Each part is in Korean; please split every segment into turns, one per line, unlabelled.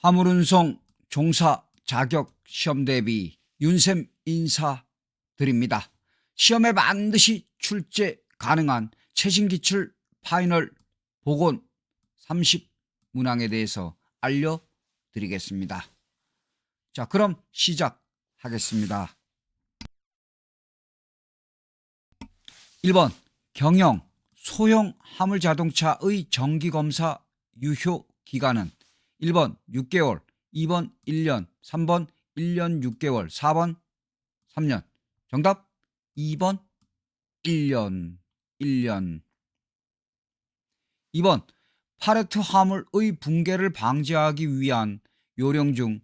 화물운송 종사 자격 시험 대비 윤쌤 인사드립니다. 시험에 반드시 출제 가능한 최신 기출 파이널 보건 30문항에 대해서 알려드리겠습니다. 자, 그럼 시작하겠습니다. 1번 경영 소형 화물자동차의 정기검사 유효 기간은 1번 6개월, 2번 1년, 3번 1년 6개월, 4번 3년. 정답 2번 1년. 2번 팔레트 화물의 붕괴를 방지하기 위한 요령 중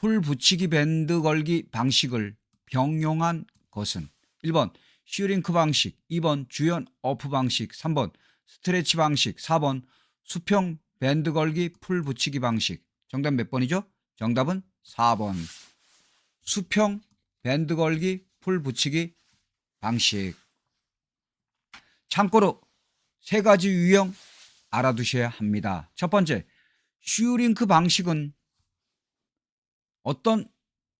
풀 붙이기 밴드 걸기 방식을 병용한 것은 1번 슈링크 방식, 2번 주연 어프 방식, 3번 스트레치 방식, 4번 수평 밴드 걸기 풀 붙이기 방식. 정답 몇 번이죠? 정답은 4번 수평 밴드 걸기 풀 붙이기 방식. 참고로 세 가지 유형 알아두셔야 합니다. 첫 번째, 슈링크 방식은 어떤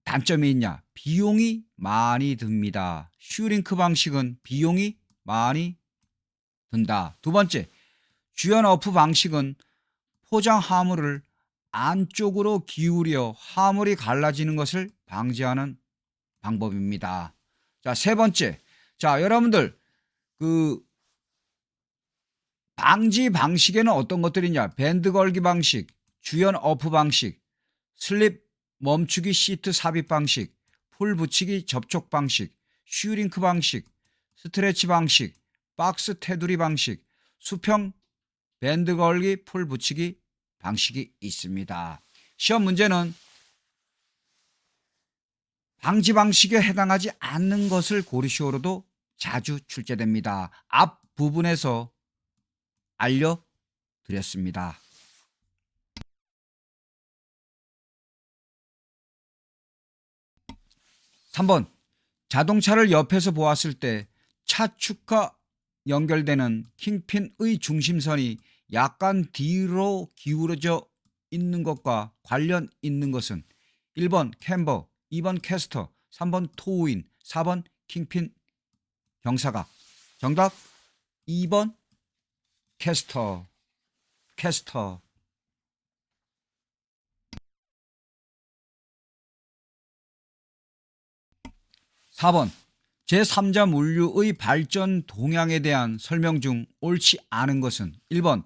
단점이 있냐? 비용이 많이 듭니다. 슈링크 방식은 비용이 많이 든다. 두 번째, 주연 어프 방식은 포장 화물을 안쪽으로 기울여 화물이 갈라지는 것을 방지하는 방법입니다. 자, 세 번째. 자, 여러분들 방지 방식에는 어떤 것들이 있냐? 밴드 걸기 방식, 주연 어프 방식, 슬립 멈추기 시트 삽입 방식, 풀 붙이기 접촉 방식, 슈링크 방식, 스트레치 방식, 박스 테두리 방식, 수평 밴드 걸기 풀 붙이기 방식이 있습니다. 시험 문제는 방지 방식에 해당하지 않는 것을 고르시오로도 자주 출제됩니다. 앞 부분에서 알려드렸습니다. 3번 자동차를 옆에서 보았을 때 차축과 연결되는 킹핀의 중심선이 약간 뒤로 기울어져 있는 것과 관련 있는 것은 1번 캠버, 2번 캐스터, 3번 토우인, 4번 킹핀 경사각. 정답 2번 캐스터. 4번 제3자 물류의 발전 동향에 대한 설명 중 옳지 않은 것은 1번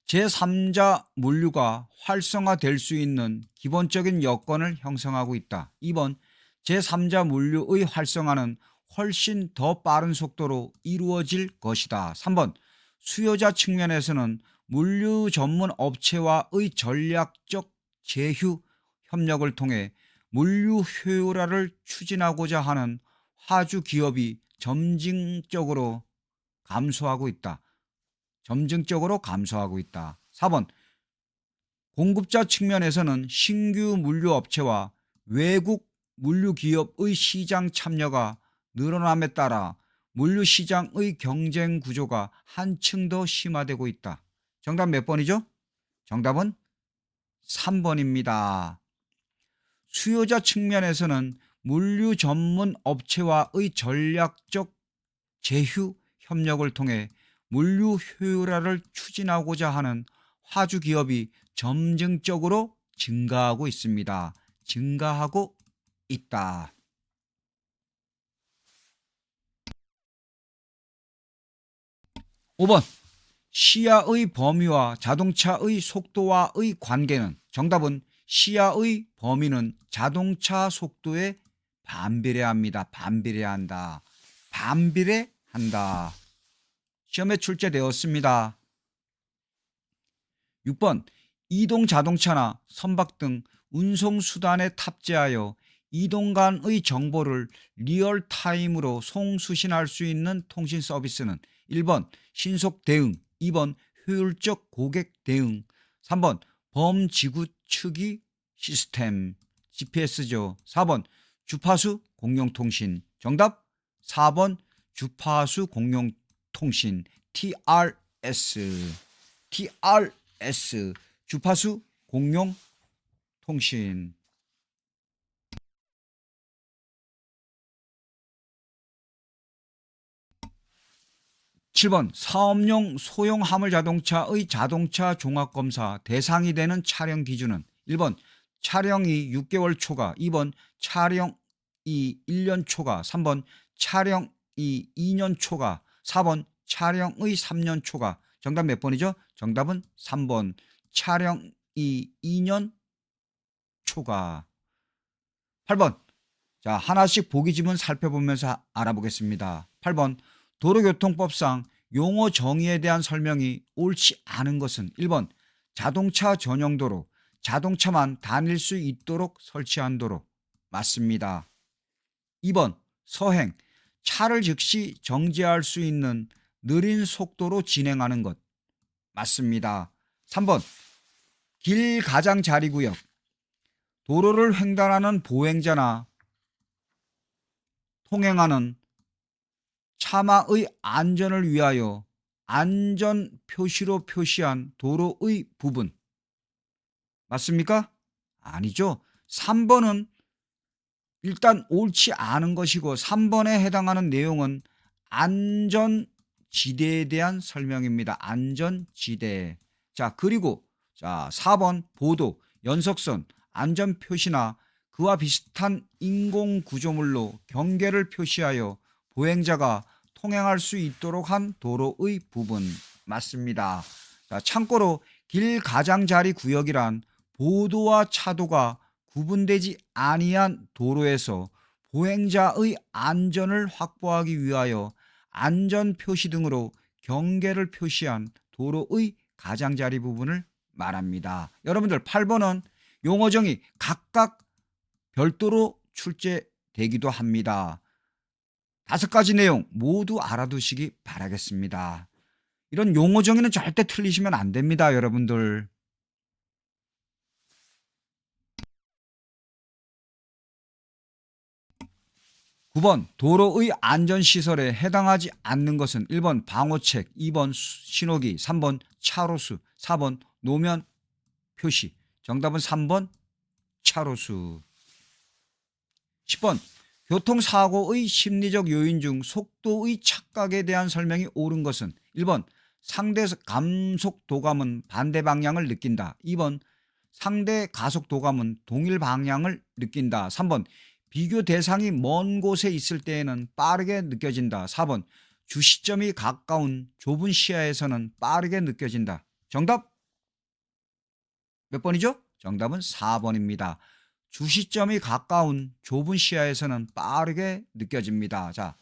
제3자 물류가 활성화될 수 있는 기본적인 여건을 형성하고 있다. 2번 제3자 물류의 활성화는 훨씬 더 빠른 속도로 이루어질 것이다. 3번 수요자 측면에서는 물류 전문 업체와의 전략적 제휴 협력을 통해 물류 효율화를 추진하고자 하는 화주 기업이 점진적으로 감소하고 있다. 4번 공급자 측면에서는 신규 물류업체와 외국 물류기업의 시장 참여가 늘어남에 따라 물류시장의 경쟁 구조가 한층 더 심화되고 있다. 정답 몇 번이죠? 정답은 3번입니다. 수요자 측면에서는 물류 전문 업체와의 전략적 제휴 협력을 통해 물류 효율화를 추진하고자 하는 화주 기업이 점진적으로 증가하고 있습니다. 증가하고 있다. 5번 시야의 범위와 자동차의 속도와의 관계는 정답은 시야의 범위는 자동차 속도에 반비례합니다. 반비례한다. 시험에 출제되었습니다. 6번 이동 자동차나 선박 등 운송수단에 탑재하여 이동 간의 정보를 리얼타임으로 송수신할 수 있는 통신 서비스는 1번 신속 대응, 2번 효율적 고객 대응, 3번 범지구 측이 시스템 GPS죠. 4번 주파수 공용통신. 정답 4번 주파수 공용통신 TRS 주파수 공용통신. 통신. 7번 사업용 소형 화물 자동차의 자동차 종합검사 대상이 되는 차량 기준은 1번 차량이 6개월 초과, 2번 차량이 1년 초과, 3번 차량이 2년 초과, 4번 차량의 3년 초과. 정답 몇 번이죠? 정답은 3번 차량이 2년 초과. 8번 자, 하나씩 보기 지문 살펴보면서 알아보겠습니다. 8번 도로교통법상 용어 정의에 대한 설명이 옳지 않은 것은 1번 자동차 전용 도로, 자동차만 다닐 수 있도록 설치한 도로. 맞습니다. 2번 서행, 차를 즉시 정지할 수 있는 느린 속도로 진행하는 것. 맞습니다. 3번 길 가장자리구역, 도로를 횡단하는 보행자나 통행하는 차마의 안전을 위하여 안전 표시로 표시한 도로의 부분. 맞습니까? 아니죠. 3번은 일단 옳지 않은 것이고 3번에 해당하는 내용은 안전지대에 대한 설명입니다. 안전지대. 자, 그리고 자, 4번 보도, 연석선, 안전표시나 그와 비슷한 인공구조물로 경계를 표시하여 보행자가 통행할 수 있도록 한 도로의 부분. 맞습니다. 자, 참고로 길 가장자리 구역이란 보도와 차도가 구분되지 아니한 도로에서 보행자의 안전을 확보하기 위하여 안전표시 등으로 경계를 표시한 도로의 가장자리 부분을 말합니다. 여러분들 8번은 용어정의 각각 별도로 출제되기도 합니다. 5가지 내용 모두 알아두시기 바라겠습니다. 이런 용어 정의는 절대 틀리시면 안 됩니다, 여러분들. 9번 도로의 안전시설에 해당하지 않는 것은 1번 방호책, 2번 신호기, 3번 차로수, 4번 노면 표시. 정답은 3번 차로수. 10번 교통사고의 심리적 요인 중 속도의 착각에 대한 설명이 옳은 것은 1번 상대 감속 도감은 반대 방향을 느낀다. 2번 상대 가속 도감은 동일 방향을 느낀다. 3번 비교 대상이 먼 곳에 있을 때에는 빠르게 느껴진다. 4번 주시점이 가까운 좁은 시야에서는 빠르게 느껴진다. 정답 몇 번이죠? 정답은 4번입니다. 주시점이 가까운 좁은 시야에서는 빠르게 느껴집니다. 자,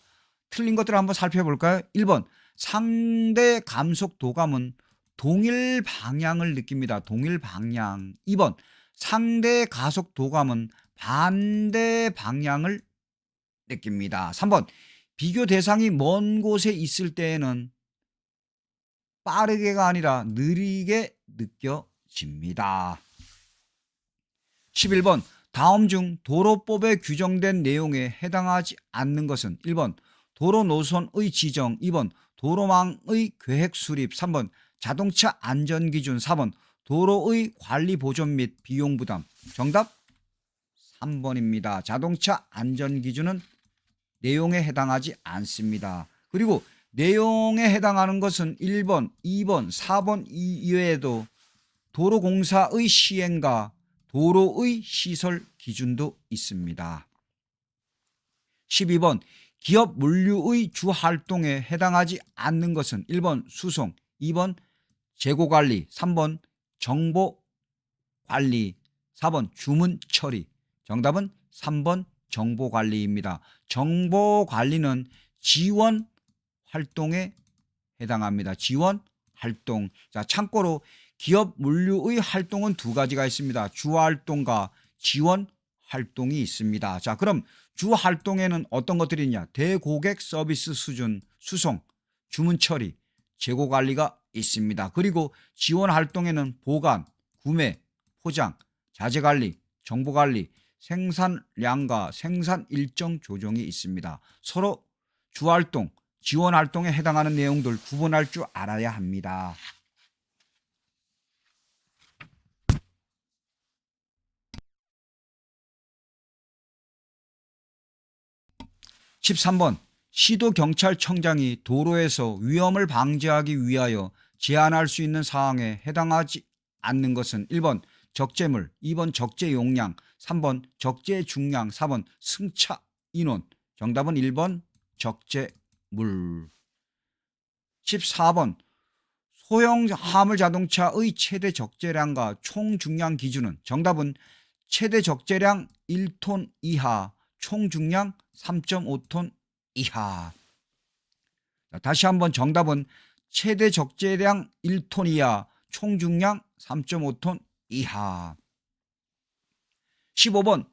틀린 것들을 한번 살펴볼까요? 1번 상대 감속 도감은 동일 방향을 느낍니다. 동일 방향. 2번 상대 가속 도감은 반대 방향을 느낍니다. 3번 비교 대상이 먼 곳에 있을 때에는 빠르게가 아니라 느리게 느껴집니다. 11번 다음 중 도로법에 규정된 내용에 해당하지 않는 것은 1번 도로 노선의 지정, 2번 도로망의 계획 수립, 3번 자동차 안전기준, 4번 도로의 관리 보존 및 비용 부담. 정답 3번입니다. 자동차 안전기준은 내용에 해당하지 않습니다. 그리고 내용에 해당하는 것은 1번, 2번, 4번 이외에도 도로공사의 시행과 도로의 시설 기준도 있습니다. 12번 기업 물류의 주활동에 해당하지 않는 것은 1번 수송, 2번 재고관리, 3번 정보관리, 4번 주문 처리. 정답은 3번 정보관리입니다. 정보관리는 지원 활동에 해당합니다. 지원 활동. 자, 참고로 기업 물류의 활동은 2가지가 있습니다. 주활동과 지원 활동이 있습니다. 자, 그럼 주활동에는 어떤 것들이 있냐? 대고객 서비스 수준, 수송, 주문 처리, 재고 관리가 있습니다. 그리고 지원 활동에는 보관, 구매, 포장, 자재 관리, 정보 관리, 생산량과 생산 일정 조정이 있습니다. 서로 주활동, 지원 활동에 해당하는 내용들 구분할 줄 알아야 합니다. 13번 시도경찰청장이 도로에서 위험을 방지하기 위하여 제한할 수 있는 사항에 해당하지 않는 것은 1번 적재물, 2번 적재용량, 3번 적재중량, 4번 승차 인원. 정답은 1번 적재물. 14번 소형 화물자동차의 최대 적재량과 총 중량 기준은. 정답은 최대 적재량 1톤 이하, 총 중량 3.5톤 이하. 다시 한번 정답은 최대 적재량 1톤 이하, 총 중량 3.5톤 이하. 15번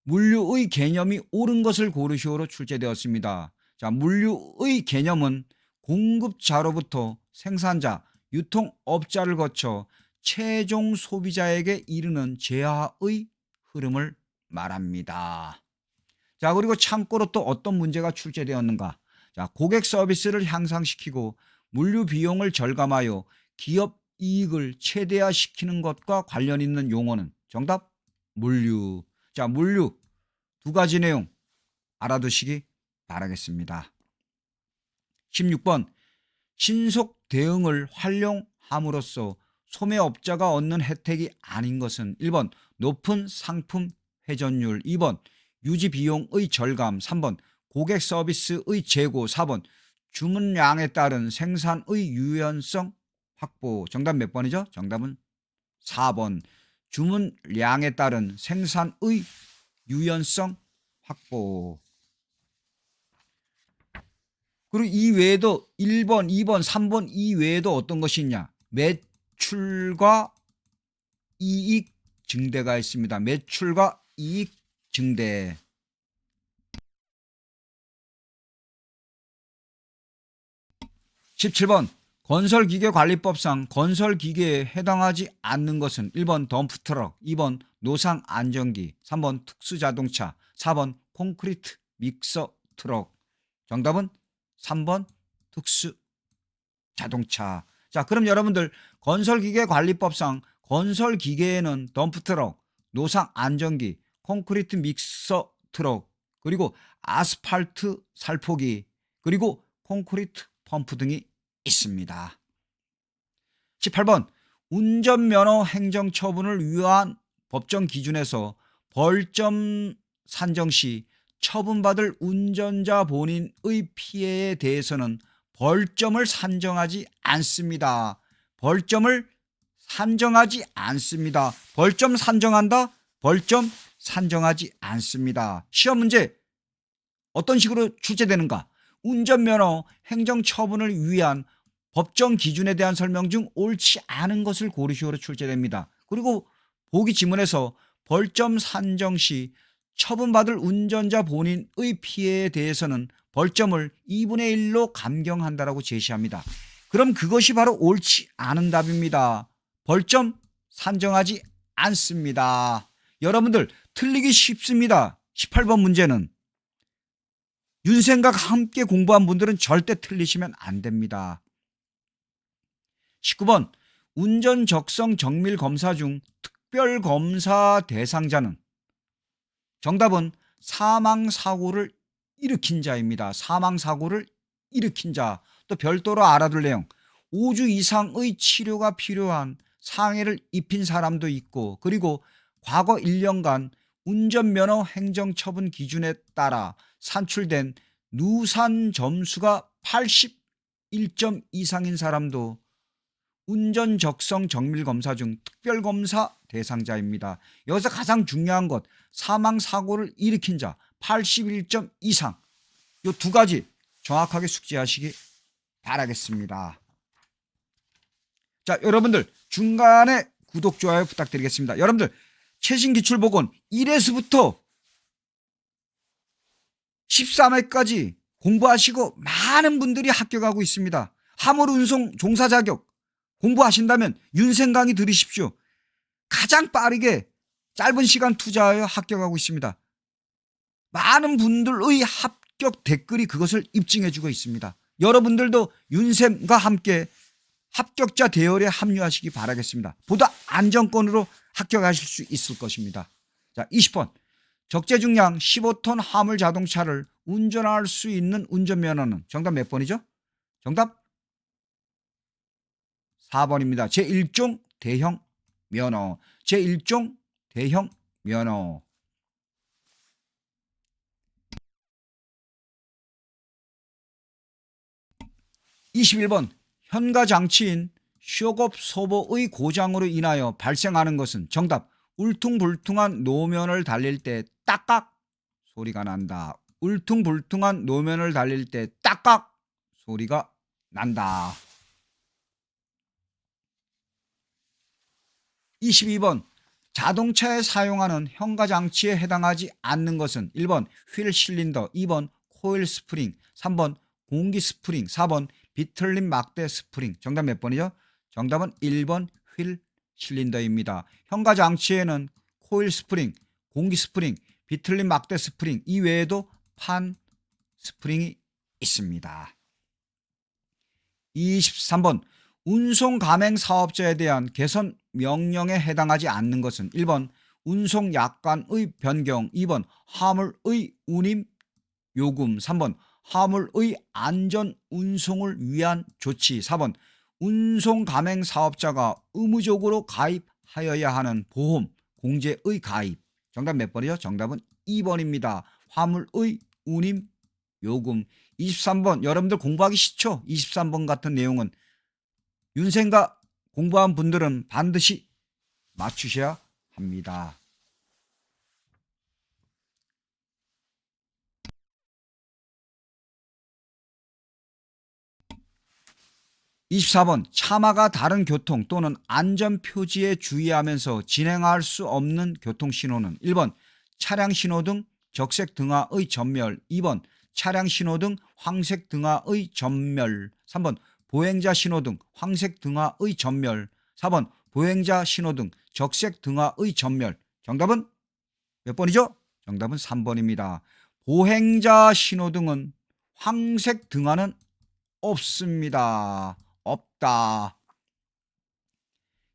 물류의 개념이 옳은 것을 고르시오로 출제되었습니다. 자, 물류의 개념은 공급자로부터 생산자, 유통업자를 거쳐 최종 소비자에게 이르는 재화의 흐름을 말합니다. 자, 그리고 참고로 또 어떤 문제가 출제되었는가? 자, 고객 서비스를 향상시키고 물류 비용을 절감하여 기업 이익을 최대화시키는 것과 관련 있는 용어는. 정답 물류. 자, 물류 두 가지 내용 알아두시기 바라겠습니다. 16번 신속 대응을 활용함으로써 소매업자가 얻는 혜택이 아닌 것은. 1번 높은 상품 회전율, 2번 유지 비용의 절감, 3번 고객 서비스의 제고, 4번 주문량에 따른 생산의 유연성 확보. 정답 몇 번이죠? 정답은 4번 주문량에 따른 생산의 유연성 확보. 그리고 이 외에도 1번, 2번, 3번 이 외에도 어떤 것이 있냐? 매출과 이익 증대가 있습니다. 매출과 이익 증대. 17번 건설기계관리법상 건설기계에 해당하지 않는 것은. 1번 덤프트럭, 2번 노상안전기, 3번 특수자동차, 4번 콘크리트 믹서 트럭. 정답은 3번 특수자동차. 자, 그럼 여러분들 건설기계관리법상 건설기계에는 덤프트럭, 노상안전기, 콘크리트 믹서 트럭, 그리고 아스팔트 살포기, 그리고 콘크리트 펌프 등이 있습니다. 18번 운전면허 행정처분을 위한 법정 기준에서 벌점 산정 시 처분받을 운전자 본인의 피해에 대해서는 벌점을 산정하지 않습니다. 벌점을 산정하지 않습니다. 벌점 산정한다? 벌점 산정하지 않습니다. 시험 문제 어떤 식으로 출제되는가? 운전면허 행정처분을 위한 법정 기준에 대한 설명 중 옳지 않은 것을 고르시오로 출제됩니다. 그리고 보기 지문에서 벌점 산정 시 처분받을 운전자 본인의 피해에 대해서는 벌점을 2분의 1로 감경한다라고 제시합니다. 그럼 그것이 바로 옳지 않은 답입니다. 벌점 산정하지 않습니다. 여러분들 틀리기 쉽습니다. 18번 문제는 윤생과 함께 공부한 분들은 절대 틀리시면 안 됩니다. 19번 운전 적성 정밀 검사 중 특별 검사 대상자는. 정답은 사망사고를 일으킨 자입니다. 사망사고를 일으킨 자. 또 별도로 알아둘 내용 5주 이상의 치료가 필요한 상해를 입힌 사람도 있고, 그리고 과거 1년간 운전면허 행정처분 기준에 따라 산출된 누산 점수가 81점 이상인 사람도 운전 적성 정밀 검사 중 특별 검사 대상자입니다. 여기서 가장 중요한 것 사망사고를 일으킨 자 81점 이상, 이 두 가지 정확하게 숙지하시기 바라겠습니다. 자, 여러분들 중간에 구독, 좋아요 부탁드리겠습니다. 여러분들 최신 기출보건 1회서부터 13회까지 공부하시고 많은 분들이 합격하고 있습니다. 화물운송 종사 자격 공부하신다면 윤생 강의 들으십시오. 가장 빠르게 짧은 시간 투자하여 합격하고 있습니다. 많은 분들의 합격 댓글이 그것을 입증해주고 있습니다. 여러분들도 윤생과 함께 합격자 대열에 합류하시기 바라겠습니다. 보다 안정권으로 합격하실 수 있을 것입니다. 자, 20번 적재 중량 15톤 화물 자동차를 운전할 수 있는 운전면허는 정답 몇 번이죠? 정답 4번입니다. 제1종 대형 면허. 제1종 대형 면허. 21번 현가 장치인 쇼급 소보의 고장으로 인하여 발생하는 것은 정답 울퉁불퉁한 노면을 달릴 때 딱깍 소리가 난다. 울퉁불퉁한 노면을 달릴 때 딱깍 소리가 난다. 22번 자동차에 사용하는 현가 장치에 해당하지 않는 것은 1번 휠 실린더, 2번 코일 스프링, 3번 공기 스프링, 4번 비틀림 막대 스프링. 정답 몇 번이죠? 정답은 1번 휠 실린더입니다. 현가 장치에는 코일 스프링, 공기 스프링, 비틀림 막대 스프링 이외에도 판 스프링이 있습니다. 23번 운송 가맹 사업자에 대한 개선 명령에 해당하지 않는 것은 1번 운송 약관의 변경, 2번 화물의 운임 요금, 3번 화물의 안전 운송을 위한 조치, 4번 운송 가맹 사업자가 의무적으로 가입하여야 하는 보험 공제의 가입. 정답 몇 번이죠? 정답은 2번입니다. 화물의 운임 요금. 23번 여러분들 공부하기 쉽죠? 23번 같은 내용은 윤생가 공부한 분들은 반드시 맞추셔야 합니다. 24번 차마가 다른 교통 또는 안전표지에 주의하면서 진행할 수 없는 교통신호는 1번 차량 신호등 적색 등화의 전멸, 2번 차량 신호등 황색 등화의 전멸, 3번 보행자 신호등 황색 등화의 전멸, 4번 보행자 신호등 적색 등화의 전멸. 정답은 몇 번이죠? 정답은 3번입니다. 보행자 신호등은 황색 등화는 없습니다. 없다.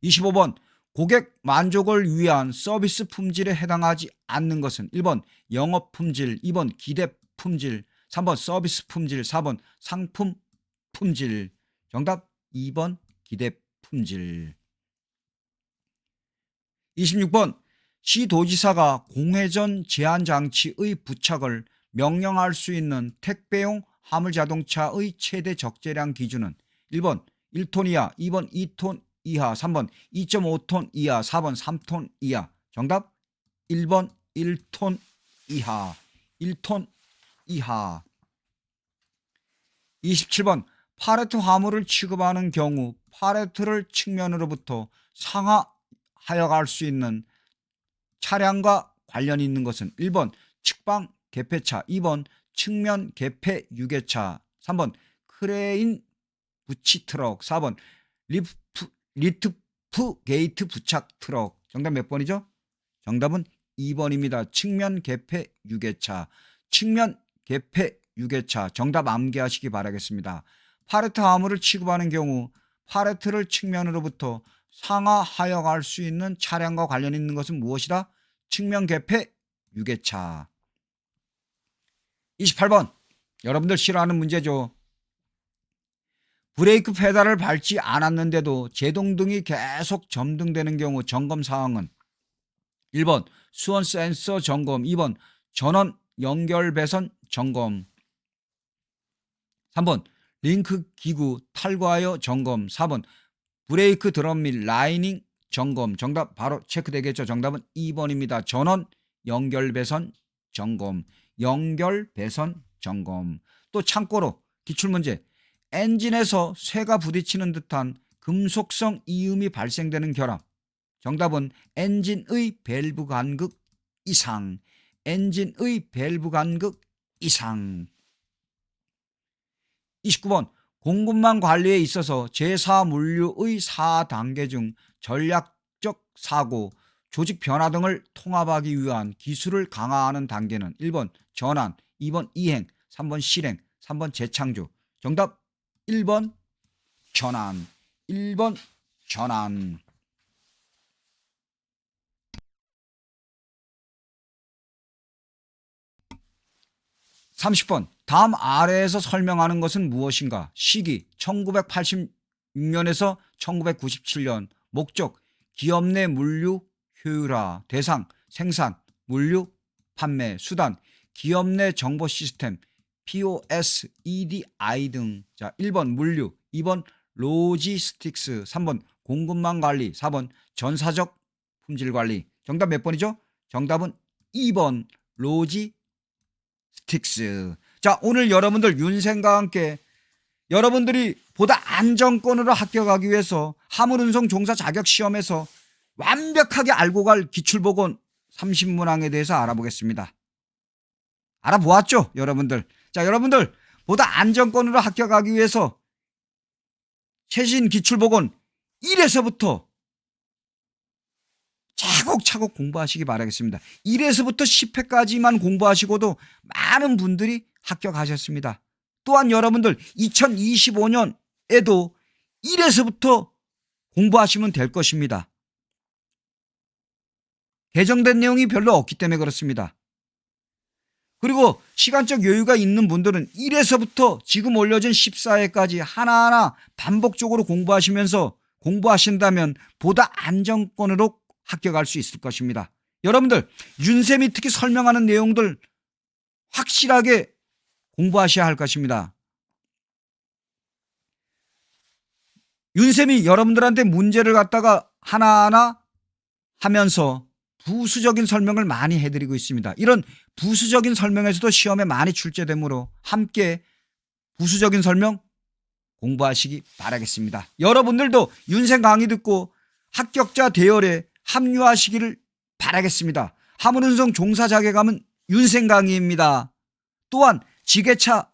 25번 고객 만족을 위한 서비스 품질에 해당하지 않는 것은 1번 영업 품질, 2번 기대 품질, 3번 서비스 품질, 4번 상품 품질. 정답 2번 기대 품질. 26번 시도지사가 공회전 제한장치의 부착을 명령할 수 있는 택배용 화물자동차의 최대 적재량 기준은 1번 1톤 이하, 2번 2톤 이하, 3번 2.5톤 이하, 4번 3톤 이하. 정답 1번 1톤 이하. 1톤 이하. 27번 팔레트 화물을 취급하는 경우 팔레트를 측면으로부터 상하하여 갈 수 있는 차량과 관련이 있는 것은 1번 측방 개폐차, 2번 측면 개폐 유계차, 3번 크레인 부치 트럭, 4번 리트프 게이트 부착 트럭. 정답 몇 번이죠? 정답은 2번입니다. 측면 개폐 유계차. 측면 개폐 유계차. 정답 암기하시기 바라겠습니다. 팔레트 화물을 취급하는 경우 팔레트를 측면으로부터 상하하여 갈 수 있는 차량과 관련 있는 것은 무엇이다? 측면 개폐 유계차. 28번 여러분들 싫어하는 문제죠. 브레이크 페달을 밟지 않았는데도 제동등이 계속 점등되는 경우 점검 사항은 1번 수원 센서 점검, 2번 전원 연결 배선 점검, 3번 링크 기구 탈거하여 점검, 4번 브레이크 드럼 및 라이닝 점검. 정답 바로 체크되겠죠. 정답은 2번입니다. 전원 연결 배선 점검. 연결 배선 점검. 또 참고로 기출문제 엔진에서 쇠가 부딪히는 듯한 금속성 이음이 발생되는 결함. 정답은 엔진의 밸브 간극 이상. 엔진의 밸브 간극 이상. 29번 공급망 관리에 있어서 제4물류의 4단계 중 전략적 사고, 조직 변화 등을 통합하기 위한 기술을 강화하는 단계는 1번 전환, 2번 이행, 3번 실행, 3번 재창조. 정답 1번 전환. 1번 전환. 30번. 다음 아래에서 설명하는 것은 무엇인가? 시기 1986년에서 1997년. 목적 기업 내 물류 효율화. 대상 생산, 물류, 판매, 수단 기업 내 정보 시스템 POS, EDI 등. 자, 1번 물류, 2번 로지스틱스, 3번 공급망 관리, 4번 전사적 품질 관리. 정답 몇 번이죠? 정답은 2번 로지스틱스. 자, 오늘 여러분들 윤생과 함께 여러분들이 보다 안정권으로 합격하기 위해서 화물운송 종사 자격 시험에서 완벽하게 알고 갈 기출보건 30문항에 대해서 알아보겠습니다. 알아보았죠, 여러분들? 자, 여러분들 보다 안정권으로 합격하기 위해서 최신 기출보건 1에서부터 차곡차곡 공부하시기 바라겠습니다. 1에서부터 10회까지만 공부하시고도 많은 분들이 합격하셨습니다. 또한 여러분들 2025년에도 1에서부터 공부하시면 될 것입니다. 개정된 내용이 별로 없기 때문에 그렇습니다. 그리고 시간적 여유가 있는 분들은 1에서부터 지금 올려진 14회까지 하나하나 반복적으로 공부하신다면 보다 안정권으로 합격할 수 있을 것입니다. 여러분들 윤쌤이 특히 설명하는 내용들 확실하게 공부하셔야 할 것입니다. 윤쌤이 여러분들한테 문제를 갖다가 하나하나 하면서 부수적인 설명을 많이 해드리고 있습니다. 이런 부수적인 설명에서도 시험에 많이 출제되므로 함께 부수적인 설명 공부하시기 바라겠습니다. 여러분들도 윤생 강의 듣고 합격자 대열에 합류하시기를 바라겠습니다. 화물운송 종사 자격함은 윤생 강의입니다. 또한 지게차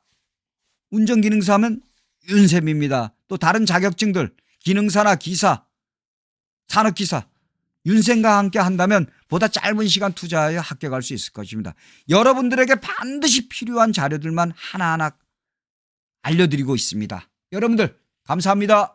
운전기능사하면 윤쌤입니다. 또 다른 자격증들 기능사나 기사, 산업기사 윤생과 함께 한다면 보다 짧은 시간 투자하여 합격할 수 있을 것입니다. 여러분들에게 반드시 필요한 자료들만 하나하나 알려드리고 있습니다. 여러분들 감사합니다.